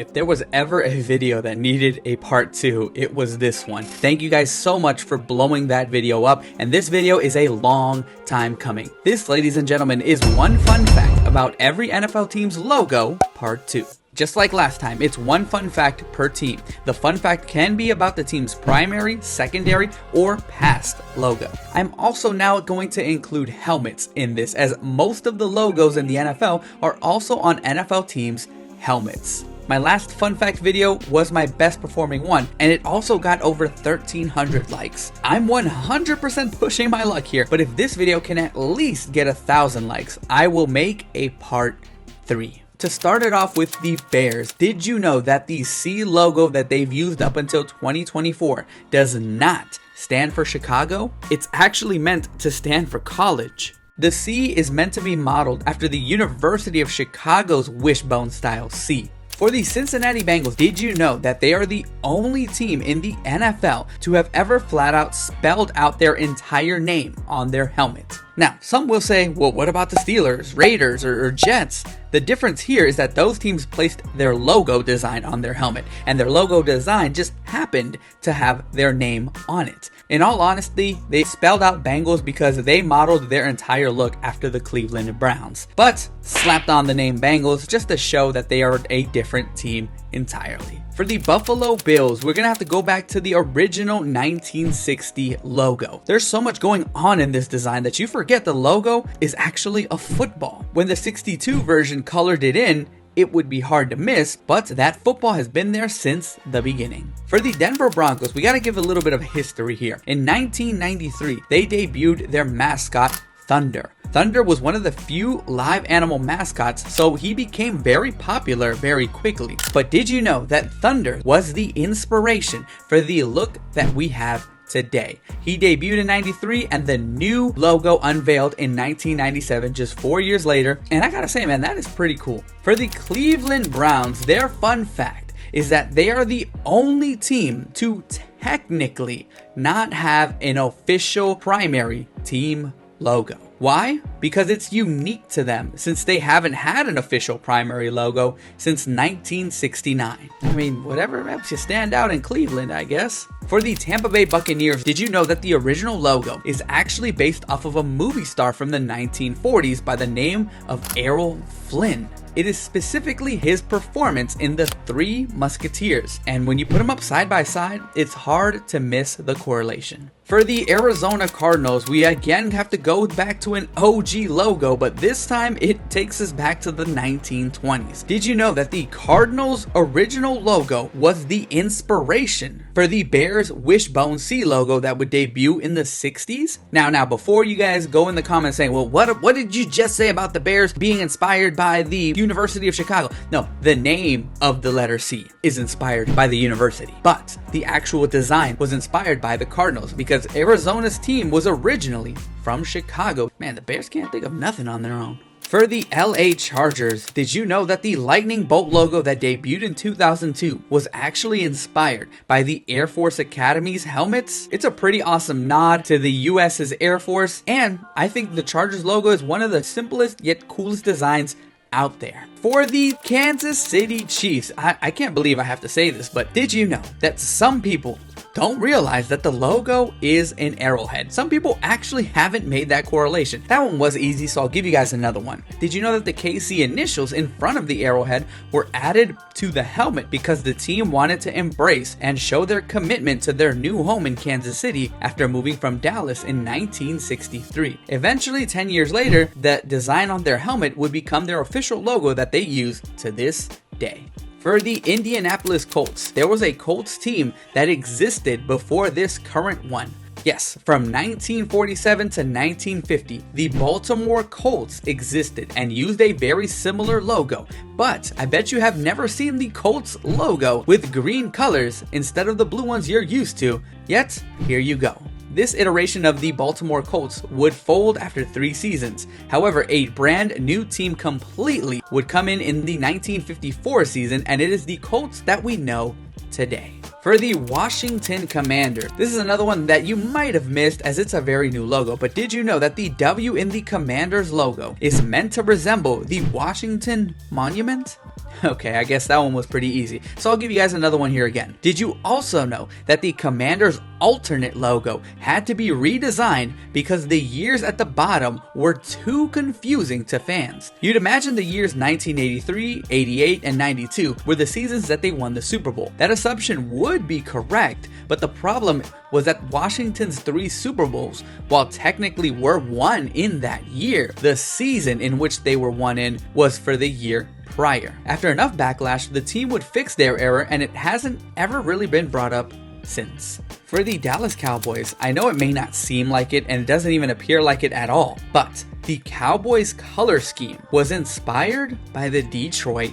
If there was ever a video that needed a part 2, it was this one. Thank you guys so much for blowing that video up, and this video is a long time coming. This, ladies and gentlemen, is one fun fact about every NFL team's logo, part 2. Just like last time, it's one fun fact per team. The fun fact can be about the team's primary, secondary, or past logo. I'm also now going to include helmets in this, as most of the logos in the NFL are also on NFL teams' helmets. My last fun fact video was my best performing one, and it also got over 1,300 likes. I'm 100% pushing my luck here, but if this video can at least get 1,000 likes, I will make a part 3. To start it off with the Bears, did you know that the C logo that they've used up until 2024 does not stand for Chicago? It's actually meant to stand for college. The C is meant to be modeled after the University of Chicago's wishbone style C. For the Cincinnati Bengals, did you know that they are the only team in the NFL to have ever flat out spelled out their entire name on their helmet? Now, some will say, well, what about the Steelers, Raiders, or Jets? The difference here is that those teams placed their logo design on their helmet, and their logo design just happened to have their name on it. In all honesty, they spelled out Bengals because they modeled their entire look after the Cleveland Browns, but slapped on the name Bengals just to show that they are a different team entirely. For the Buffalo Bills, we're going to have to go back to the original 1960 logo. There's so much going on in this design that you forget the logo is actually a football. When the 62 version colored it in, it would be hard to miss, but that football has been there since the beginning. For the Denver Broncos, we got to give a little bit of history here. In 1993, they debuted their mascot, Thunder. Thunder was one of the few live animal mascots, so he became very popular very quickly. But did you know that Thunder was the inspiration for the look that we have today? He debuted in 93 and the new logo unveiled in 1997, just 4 years later. And I gotta say, man, that is pretty cool. For the Cleveland Browns, their fun fact is that they are the only team to technically not have an official primary team logo. Why? Because it's unique to them, since they haven't had an official primary logo since 1969. I mean, whatever helps you stand out in Cleveland, I guess. For the Tampa Bay Buccaneers, did you know that the original logo is actually based off of a movie star from the 1940s by the name of Errol Flynn? It is specifically his performance in The Three Musketeers, and when you put them up side by side, it's hard to miss the correlation. For the Arizona Cardinals, we again have to go back to an OG logo, but this time it takes us back to the 1920s. Did you know that the Cardinals' original logo was the inspiration for the Bears' wishbone C logo that would debut in the 60s? Now, before you guys go in the comments saying, well, what did you just say about the Bears being inspired by the University of Chicago? No, the name of the letter C is inspired by the university, but the actual design was inspired by the Cardinals because Arizona's team was originally from Chicago. Man, the Bears can't think of nothing on their own. For the LA Chargers, did you know that the lightning bolt logo that debuted in 2002 was actually inspired by the Air Force Academy's helmets? It's a pretty awesome nod to the US's Air Force, and I think the Chargers logo is one of the simplest yet coolest designs out there. For the Kansas City Chiefs, I can't believe I have to say this, but did you know that some people don't realize that the logo is an arrowhead? Some people actually haven't made that correlation. That one was easy, so I'll give you guys another one. Did you know that the KC initials in front of the arrowhead were added to the helmet because the team wanted to embrace and show their commitment to their new home in Kansas City after moving from Dallas in 1963. Eventually, 10 years later, the design on their helmet would become their official logo that they use to this day. For the Indianapolis Colts, there was a Colts team that existed before this current one. Yes, from 1947 to 1950, the Baltimore Colts existed and used a very similar logo, but I bet you have never seen the Colts logo with green colors instead of the blue ones you're used to, yet here you go. This iteration of the Baltimore Colts would fold after 3 seasons. However, a brand new team completely would come in the 1954 season, and it is the Colts that we know today. For the Washington Commanders, this is another one that you might have missed as it's a very new logo, but did you know that the W in the Commanders logo is meant to resemble the Washington Monument? Okay, I guess that one was pretty easy. So I'll give you guys another one here again. Did you also know that the Commanders' alternate logo had to be redesigned because the years at the bottom were too confusing to fans? You'd imagine the years 1983, 88, and 92 were the seasons that they won the Super Bowl. That assumption would be correct, but the problem was that Washington's 3 Super Bowls, while technically were won in that year, the season in which they were won in was for the year prior. After enough backlash, the team would fix their error, and it hasn't ever really been brought up since. For the Dallas Cowboys, I know it may not seem like it, and it doesn't even appear like it at all, but the Cowboys' color scheme was inspired by the Detroit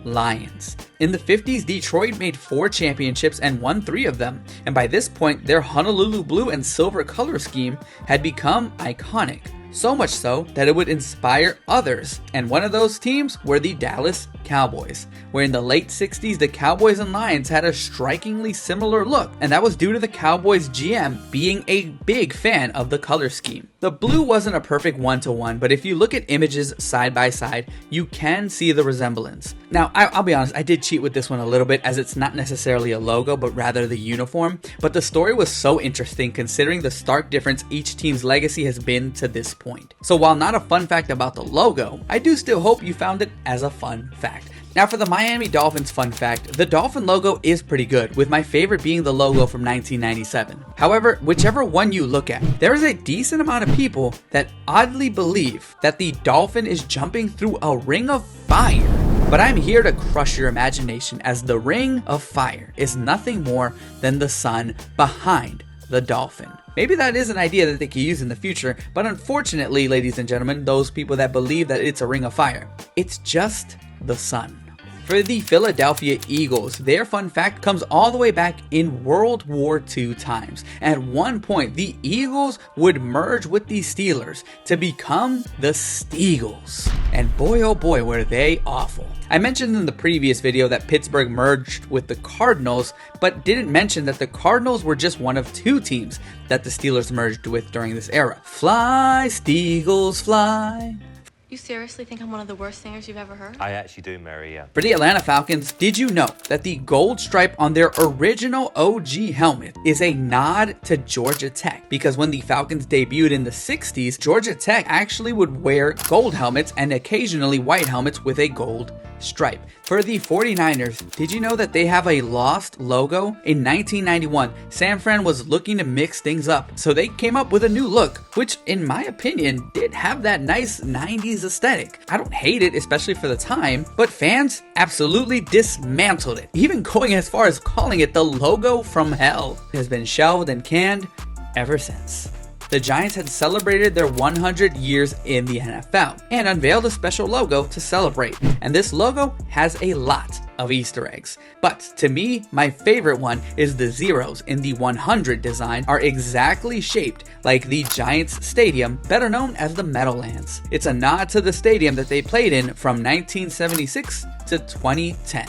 Lions. In the 50s, Detroit made 4 championships and won 3 of them, and by this point, their Honolulu blue and silver color scheme had become iconic. So much so that it would inspire others, and one of those teams were the Dallas Cowboys, where in the late 60s the Cowboys and Lions had a strikingly similar look, and that was due to the Cowboys GM being a big fan of the color scheme. The blue wasn't a perfect one-to-one, but if you look at images side by side, you can see the resemblance. Now, I'll be honest, I did cheat with this one a little bit, as it's not necessarily a logo, but rather the uniform, but the story was so interesting considering the stark difference each team's legacy has been to this point. So while not a fun fact about the logo, I do still hope you found it as a fun fact. Now for the Miami Dolphins fun fact, the Dolphin logo is pretty good, with my favorite being the logo from 1997. However, whichever one you look at, there is a decent amount of people that oddly believe that the Dolphin is jumping through a ring of fire. But I'm here to crush your imagination, as the ring of fire is nothing more than the sun behind the Dolphin. Maybe that is an idea that they could use in the future, but unfortunately, ladies and gentlemen, those people that believe that it's a ring of fire, it's just the sun. For the Philadelphia Eagles, their fun fact comes all the way back in World War II times. At one point, the Eagles would merge with the Steelers to become the Steagles. And boy oh boy were they awful. I mentioned in the previous video that Pittsburgh merged with the Cardinals, but didn't mention that the Cardinals were just one of 2 teams that the Steelers merged with during this era. Fly, Steagles, fly. You seriously think I'm one of the worst singers you've ever heard? I actually do, Mary, yeah. For the Atlanta Falcons, did you know that the gold stripe on their original OG helmet is a nod to Georgia Tech? Because when the Falcons debuted in the 60s, Georgia Tech actually would wear gold helmets and occasionally white helmets with a gold stripe. For the 49ers, did you know that they have a lost logo? In 1991, San Fran was looking to mix things up, so they came up with a new look, which in my opinion did have that nice 90s aesthetic. I don't hate it, especially for the time, but fans absolutely dismantled it, even going as far as calling it the logo from hell. It has been shelved and canned ever since. The Giants had celebrated their 100 years in the NFL and unveiled a special logo to celebrate, and this logo has a lot of Easter eggs. But to me, my favorite one is the zeros in the 100 design are exactly shaped like the Giants Stadium, better known as the Meadowlands. It's a nod to the stadium that they played in from 1976 to 2010.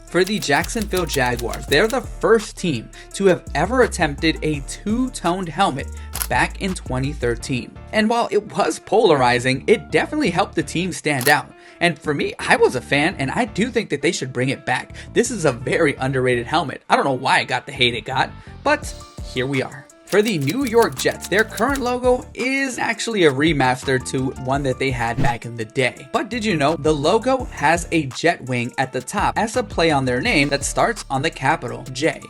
For the Jacksonville Jaguars, they're the first team to have ever attempted a 2-toned helmet back in 2013. And while it was polarizing, it definitely helped the team stand out. And for me, I was a fan, and I do think that they should bring it back. This is a very underrated helmet. I don't know why it got the hate it got, but here we are. For the New York Jets, their current logo is actually a remaster to one that they had back in the day. But did you know the logo has a jet wing at the top as a play on their name that starts on the capital J?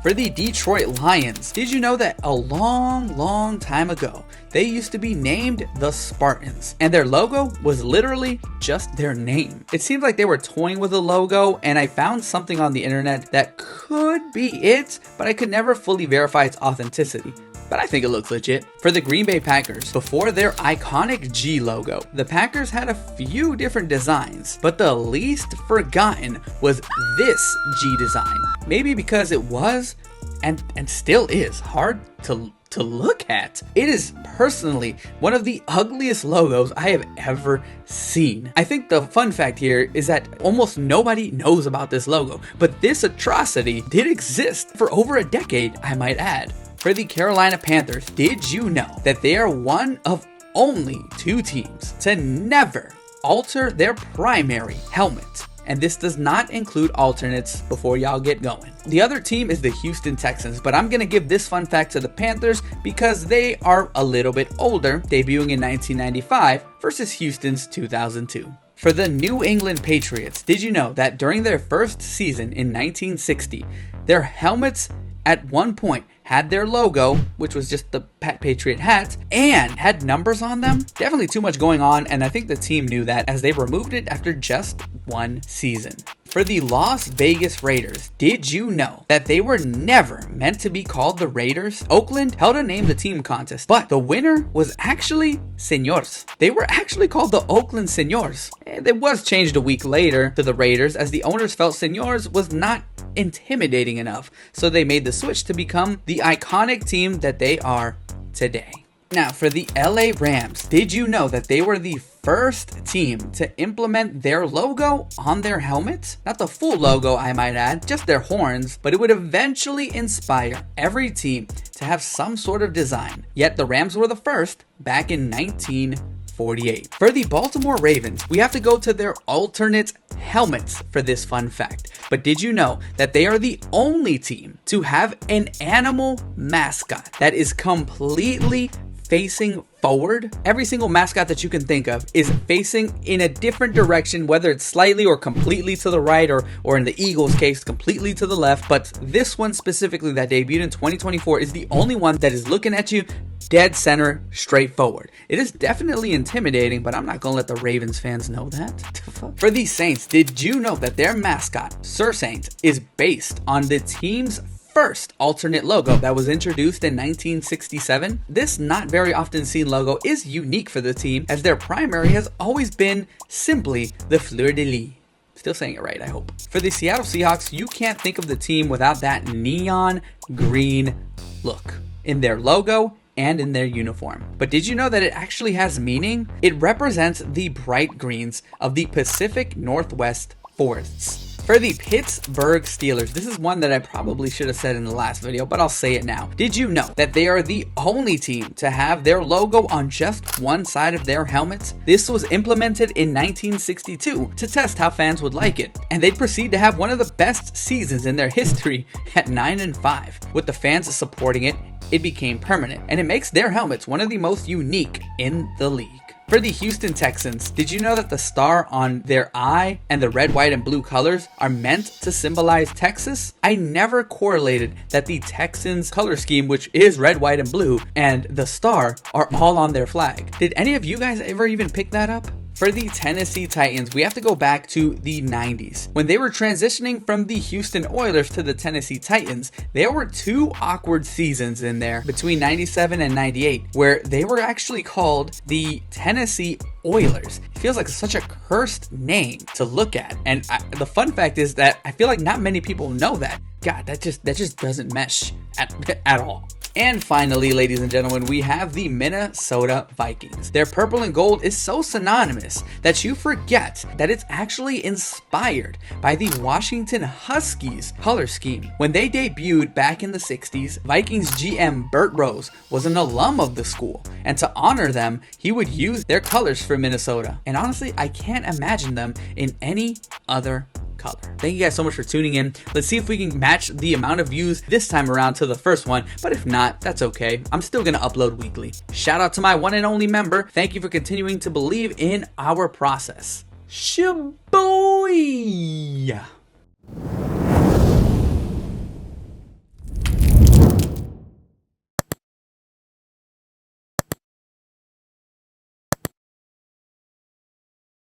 For the Detroit Lions, did you know that a long time ago, they used to be named the Spartans, and their logo was literally just their name? It seems like they were toying with a logo, and I found something on the internet that could be it, but I could never fully verify its authenticity. But I think it looks legit. For the Green Bay Packers, before their iconic G logo, the Packers had a few different designs, but the least forgotten was this G design. Maybe because it was, and still is, hard to look at. It is personally one of the ugliest logos I have ever seen. I think the fun fact here is that almost nobody knows about this logo, but this atrocity did exist for over a decade, I might add. For the Carolina Panthers, did you know that they are one of only 2 teams to never alter their primary helmet? and this does not include alternates before y'all get going. The other team is the Houston Texans, but I'm going to give this fun fact to the Panthers because they are a little bit older, debuting in 1995 versus Houston's 2002. For the New England Patriots, did you know that during their first season in 1960, their helmets at one point had their logo, which was just the Patriot hat, and had numbers on them? Definitely too much going on, and I think the team knew that as they removed it after just one season. For the Las Vegas Raiders, did you know that they were never meant to be called the Raiders? Oakland held a name the team contest, but the winner was actually Señors. They were actually called the Oakland Señors. And it was changed a week later to the Raiders as the owners felt Señors was not intimidating enough, so they made the switch to become the iconic team that they are today. Now, for the LA Rams, did you know that they were the first team to implement their logo on their helmets? Not the full logo, I might add, just their horns, but it would eventually inspire every team to have some sort of design. Yet the Rams were the first back in 1948. For the Baltimore Ravens, we have to go to their alternate helmets for this fun fact. But did you know that they are the only team to have an animal mascot that is completely facing forward? Every single mascot that you can think of is facing in a different direction, whether it's slightly or completely to the right, or in the Eagles case, completely to the left. But this one specifically that debuted in 2024 is the only one that is looking at you dead center, straight forward. It is definitely intimidating, but I'm not gonna let the Ravens fans know that. For the Saints, did you know that their mascot, Sir Saint, is based on the team's first alternate logo that was introduced in 1967? This not very often seen logo is unique for the team, as their primary has always been simply the fleur-de-lis. Still saying it right, I hope. For the Seattle Seahawks, you can't think of the team without that neon green look in their logo and in their uniform. But did you know that it actually has meaning? It represents the bright greens of the Pacific Northwest forests. For the Pittsburgh Steelers, this is one that I probably should have said in the last video, but I'll say it now. Did you know that they are the only team to have their logo on just one side of their helmets? This was implemented in 1962 to test how fans would like it, and they'd proceed to have one of the best seasons in their history at 9-5. With the fans supporting it, it became permanent, and it makes their helmets one of the most unique in the league. For the Houston Texans, did you know that the star on their eye and the red, white, and blue colors are meant to symbolize Texas? I never correlated that the Texans color scheme, which is red, white, and blue, and the star are all on their flag. Did any of you guys ever even pick that up? For the Tennessee Titans, we have to go back to the 90s. When they were transitioning from the Houston Oilers to the Tennessee Titans, there were two awkward seasons in there between 97 and 98 where they were actually called the Tennessee Oilers. It feels like such a cursed name to look at. And the fun fact is that I feel like not many people know that. God, that just doesn't mesh at all. And finally, ladies and gentlemen, we have the Minnesota Vikings. Their purple and gold is so synonymous that you forget that it's actually inspired by the Washington Huskies color scheme. When they debuted back in the 60s, Vikings GM Bert Rose was an alum of the school, and to honor them, he would use their colors for Minnesota. And honestly, I can't imagine them in any other color. Thank you guys so much for tuning in. Let's see if we can match the amount of views this time around to the first one, but if not, that's okay. I'm still gonna upload weekly. Shout out to my one and only member. Thank you for continuing to believe in our process. Shaboy!